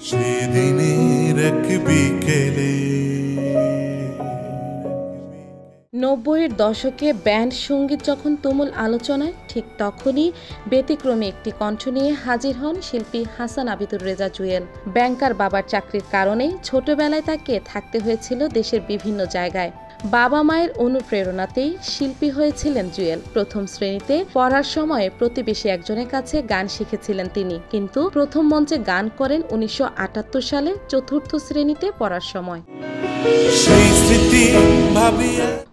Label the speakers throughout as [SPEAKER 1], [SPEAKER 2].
[SPEAKER 1] সেদিনের এক বিকেলে
[SPEAKER 2] ৯০-এর দশকে ব্যান্ড সঙ্গীত যখন তুমুল আলোচনায়, ঠিক তখনই ব্যতিক্রমী একটি কণ্ঠ নিয়ে হাজির হন শিল্পী হাসান আবিদুর রেজা জুয়েল। ব্যাংকার বাবার চাকরির কারণে ছোটবেলায় তাকে থাকতে হয়েছিল দেশের বিভিন্ন জায়গায়। বাবা মায়ের অনুপ্রেরণাতেই শিল্পী হয়েছিলেন জুয়েল। প্রথম শ্রেণীতে পড়ার সময় প্রতিবেশী একজনের কাছে গান শিখেছিলেন তিনি, কিন্তু প্রথম মঞ্চে গান করেন ১৯৭৮ সালে চতুর্থ শ্রেণীতে পড়ার সময়।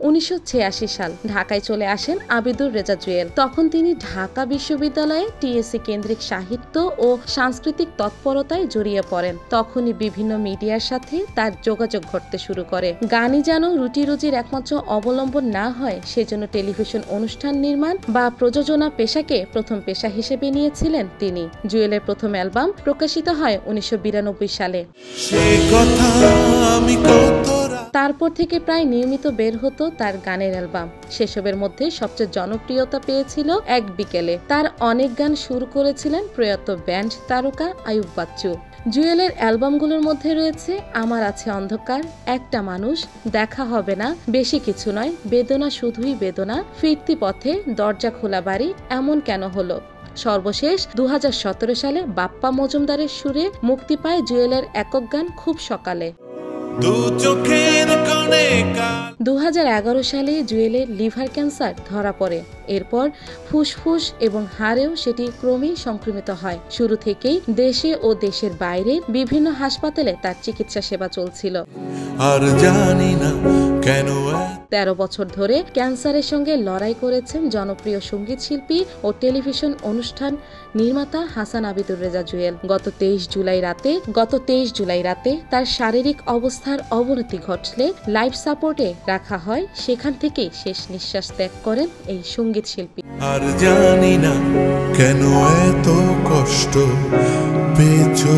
[SPEAKER 2] ১৯৮৬ সাল ঢাকায় চলে আসেন আবিদুর রেজা জুয়েল। তখন তিনি ঢাকা বিশ্ববিদ্যালয়ে টিএসসি কেন্দ্রিক সাহিত্য ও সাংস্কৃতিক তৎপরতায় জড়িয়ে পড়েন। তখনই বিভিন্ন মিডিয়ার সাথে তার যোগাযোগ ঘটতে শুরু করে। গানই যেন রুটি রুজির একমাত্র অবলম্বন না হয়, সেজন্য টেলিভিশন অনুষ্ঠান নির্মাণ বা প্রযোজনা পেশাকে প্রথম পেশা হিসেবে নিয়েছিলেন তিনি। জুয়েলের প্রথম অ্যালবাম প্রকাশিত হয় ১৯৯২ সালে। তারপর থেকে প্রায় নিয়মিত বের হতো তার গানের অ্যালবাম। সেসবের মধ্যে সবচেয়ে জনপ্রিয়তা পেয়েছিল এক বিকেলে। তার অনেক গান সুর করেছিলেন প্রয়াত ব্যান্ড তারকা আইয়ুব বাচ্চু। জুয়েলের অ্যালবামগুলোর মধ্যে রয়েছে আমার আছে অন্ধকার, একটা মানুষ, দেখা হবে না, বেশি কিছু নয়, বেদনা শুধুই বেদনা, ফিরতি পথে, দরজা খোলা বাড়ি, এমন কেন হলো। সর্বশেষ ২০১৭ সালে বাপ্পা মজুমদারের সুরে মুক্তি পায় জুয়েলের একক গান খুব সকালে। ২০১১ সালে জুয়েলের লিভার ক্যান্সার ধরা পড়ে। এরপর ফুসফুস এবং হাড়েও সেটি ক্রমেই সংক্রমিত হয়। শুরু থেকেই দেশে ও দেশের বাইরে বিভিন্ন হাসপাতালে তার চিকিৎসা সেবা চলছিল।
[SPEAKER 1] আর জানি না কেন
[SPEAKER 2] ১৩ বছর ধরে ক্যান্সারের সঙ্গে লড়াই করেছেন জনপ্রিয় সঙ্গীত শিল্পী ও টেলিভিশন অনুষ্ঠান নির্মাতা হাসান আবিদুর রেজা জুয়েল। গত ২৩ জুলাই রাতে তার শারীরিক অবস্থার অবনতি ঘটলে লাইফ সাপোর্টে রাখা হয়। সেখান থেকেই শেষ নিঃশ্বাস ত্যাগ করেন এই সঙ্গীত শিল্পী।
[SPEAKER 1] আর জানি না কেন এত কষ্ট পেয়েছো।